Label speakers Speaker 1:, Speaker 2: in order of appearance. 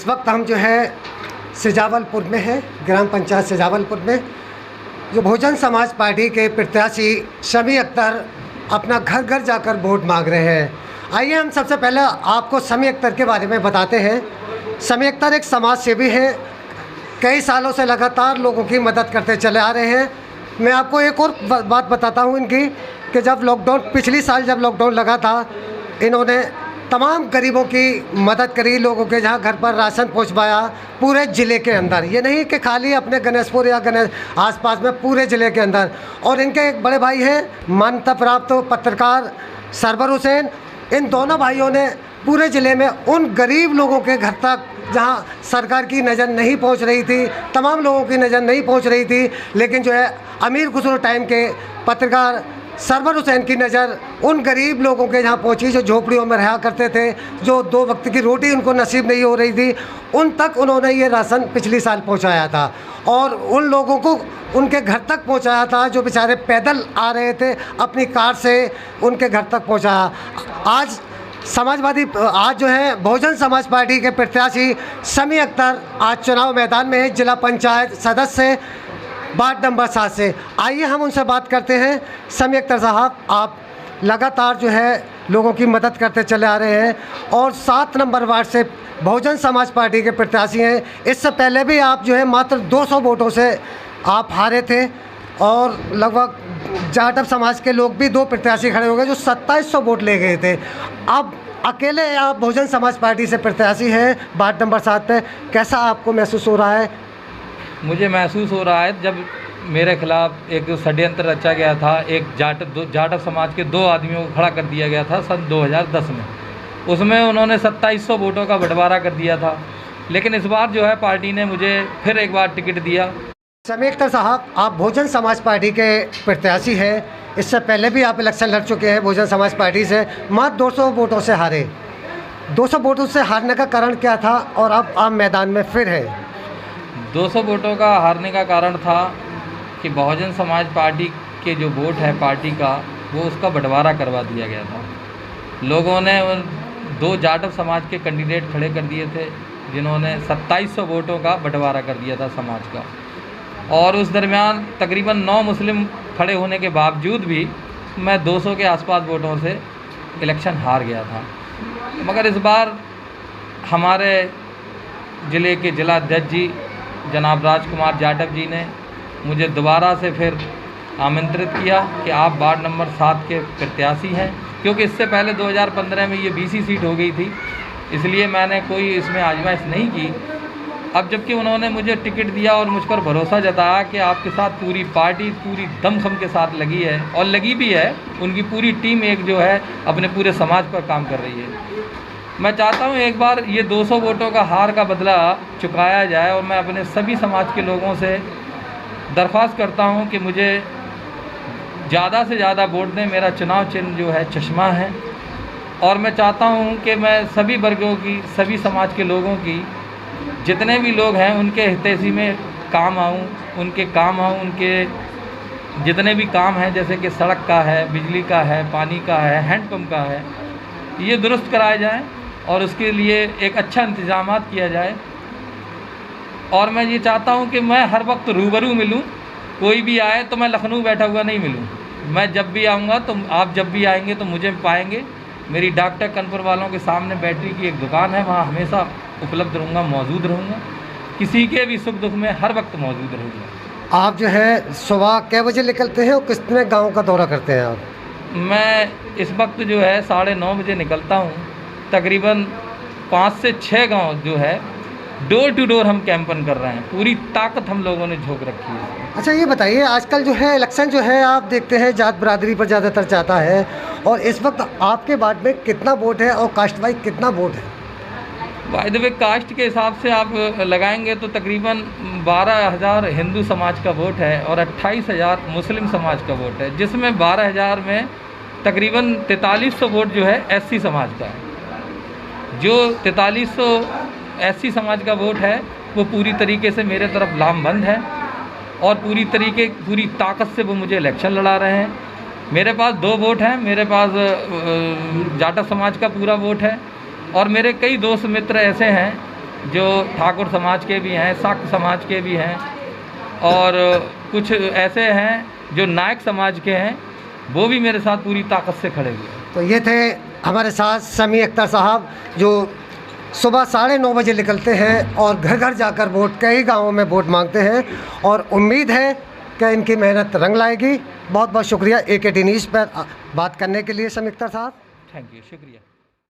Speaker 1: इस वक्त हम जो है सिजावलपुर में हैं, ग्राम पंचायत सिजावलपुर में। जो बहुजन समाज पार्टी के प्रत्याशी शमी अख्तर अपना घर घर जाकर वोट मांग रहे हैं। आइए हम सबसे पहले आपको शमी अख्तर के बारे में बताते हैं। शमी अख्तर एक समाज सेवी हैं, कई सालों से लगातार लोगों की मदद करते चले आ रहे हैं। मैं आपको एक और बात बताता हूं इनकी कि जब लॉकडाउन, पिछली साल जब लॉकडाउन लगा था, इन्होंने तमाम गरीबों की मदद करी, लोगों के जहां घर पर राशन पहुंचवाया पूरे ज़िले के अंदर। ये नहीं कि खाली अपने गणेशपुर या गणेश आसपास में, पूरे ज़िले के अंदर। और इनके एक बड़े भाई हैं मान्यता प्राप्त पत्रकार सरवर हुसैन। इन दोनों भाइयों ने पूरे ज़िले में उन गरीब लोगों के घर तक जहां सरकार की नज़र नहीं पहुंच रही थी, तमाम लोगों की नज़र नहीं पहुंच रही थी, लेकिन जो है अमीर खुसरो टाइम के पत्रकार सरवर हुसैन की नज़र उन गरीब लोगों के जहाँ पहुँची जो झोपड़ियों में रहा करते थे, जो 2 वक्त की रोटी उनको नसीब नहीं हो रही थी, उन तक उन्होंने ये राशन पिछली साल पहुँचाया था। और उन लोगों को उनके घर तक पहुँचाया था जो बेचारे पैदल आ रहे थे, अपनी कार से उनके घर तक पहुँचाया। आज आज जो है बहुजन समाज पार्टी के प्रत्याशी शमी अख्तर आज चुनाव मैदान में है, जिला पंचायत सदस्य वार्ड नंबर 7 से। आइए हम उनसे बात करते हैं। शमी अख्तर साहब, आप लगातार जो है लोगों की मदद करते चले आ रहे हैं और 7 नंबर वार्ड से बहुजन समाज पार्टी के प्रत्याशी हैं। इससे पहले भी आप जो है मात्र 200 वोटों से आप हारे थे और लगभग जाटव समाज के लोग भी 2 प्रत्याशी खड़े हो गए जो 2700 वोट ले गए थे। अब अकेले आप बहुजन समाज पार्टी से प्रत्याशी हैं वार्ड नंबर 7 पे, कैसा आपको महसूस हो रहा है?
Speaker 2: मुझे महसूस हो रहा है जब मेरे खिलाफ एक षड्यंत्र रचा गया था, एक जाटव समाज के 2 आदमियों को खड़ा कर दिया गया था सन 2010 में। उसमें उन्होंने 2700 वोटों का बंटवारा कर दिया था, लेकिन इस बार जो है पार्टी ने मुझे फिर एक बार टिकट दिया।
Speaker 1: शमी अख्तर साहब, आप बहुजन समाज पार्टी के प्रत्याशी हैं, इससे पहले भी आप इलेक्शन लड़ चुके हैं बहुजन समाज पार्टी से, मात्र 200 वोटों से हारे। 200 वोटों से हारने का कारण क्या था और अब आप मैदान में फिर है?
Speaker 2: 200 वोटों का हारने का कारण था कि बहुजन समाज पार्टी के जो वोट है पार्टी का, वो उसका बंटवारा करवा दिया गया था। लोगों ने 2 जाटव समाज के कैंडिडेट खड़े कर दिए थे जिन्होंने 2700 वोटों का बंटवारा कर दिया था समाज का, और उस दरमियान तकरीबन 9 मुस्लिम खड़े होने के बावजूद भी मैं 200 के आसपास वोटों से इलेक्शन हार गया था। मगर इस बार हमारे ज़िले के जिला अध्यक्ष जी जनाब राजकुमार जाटव जी ने मुझे दोबारा से फिर आमंत्रित किया कि आप वार्ड नंबर 7 के प्रत्याशी हैं, क्योंकि इससे पहले 2015 में ये BC सीट हो गई थी, इसलिए मैंने कोई इसमें आजमाइश नहीं की। अब जबकि उन्होंने मुझे टिकट दिया और मुझ पर भरोसा जताया कि आपके साथ पूरी पार्टी पूरी दमखम के साथ लगी है, और लगी भी है, उनकी पूरी टीम एक जो है अपने पूरे समाज पर काम कर रही है। मैं चाहता हूं एक बार ये 200 वोटों का हार का बदला चुकाया जाए, और मैं अपने सभी समाज के लोगों से दरख्वास्त करता हूं कि मुझे ज़्यादा से ज़्यादा वोट दें। मेरा चुनाव चिन्ह जो है चश्मा है, और मैं चाहता हूं कि मैं सभी वर्गों की, सभी समाज के लोगों की, जितने भी लोग हैं उनके हितैषी में काम आऊँ, उनके काम आऊँ, उनके जितने भी काम हैं, जैसे कि सड़क का है, बिजली का है, पानी का है, हैंडपम्प का है, ये दुरुस्त कराए जाएँ और उसके लिए एक अच्छा इंतजाम किया जाए। और मैं ये चाहता हूँ कि मैं हर वक्त रूबरू मिलूँ, कोई भी आए तो मैं लखनऊ बैठा हुआ नहीं मिलूँ। मैं जब भी आऊँगा तो आप जब भी आएंगे तो मुझे पाएंगे। मेरी डॉक्टर कनपुर वालों के सामने बैटरी की एक दुकान है, वहाँ हमेशा उपलब्ध रहूँगा, मौजूद रहूँगा, किसी के भी सुख दुख में हर वक्त मौजूद रहूँगा।
Speaker 1: आप जो है सुबह कै बजे निकलते हैं और कितने गाँव का दौरा करते हैं आप?
Speaker 2: मैं इस वक्त जो है 9:30 बजे निकलता हूँ। तकरीबन 5 से 6 गांव जो है डोर टू डोर हम कैंपन कर रहे हैं, पूरी ताकत हम लोगों ने झोंक रखी है।
Speaker 1: अच्छा, ये बताइए, आजकल जो है इलेक्शन जो है आप देखते हैं जात बरादरी पर ज़्यादातर जाता है, और इस वक्त आपके वार्ड में कितना वोट है और कास्ट वाइज कितना वोट है?
Speaker 2: बाय द वे, कास्ट के हिसाब से आप लगाएंगे तो तकरीबन 12,000 हिंदू समाज का वोट है और 28,000 मुस्लिम समाज का वोट है, जिसमें 12,000 में तकरीबन 4300 वोट जो है SC समाज का है। जो 4300 SC समाज का वोट है वो पूरी तरीके से मेरे तरफ लामबंद है, और पूरी ताकत से वो मुझे इलेक्शन लड़ा रहे हैं। मेरे पास 2 वोट हैं, मेरे पास जाटव समाज का पूरा वोट है, और मेरे कई दोस्त मित्र ऐसे हैं जो ठाकुर समाज के भी हैं, शाक्त समाज के भी हैं, और कुछ ऐसे हैं जो नायक समाज के हैं, वो भी मेरे साथ पूरी ताकत से खड़े हुए।
Speaker 1: तो ये थे हमारे साथ शमी अख्तर साहब, जो सुबह 9:30 बजे निकलते हैं और घर घर जाकर वोट, कई गाँवों में वोट मांगते हैं, और उम्मीद है कि इनकी मेहनत रंग लाएगी। बहुत बहुत शुक्रिया AKT न्यूज़ पर बात करने के लिए शमी अख्तर साहब।
Speaker 2: थैंक यू, शुक्रिया।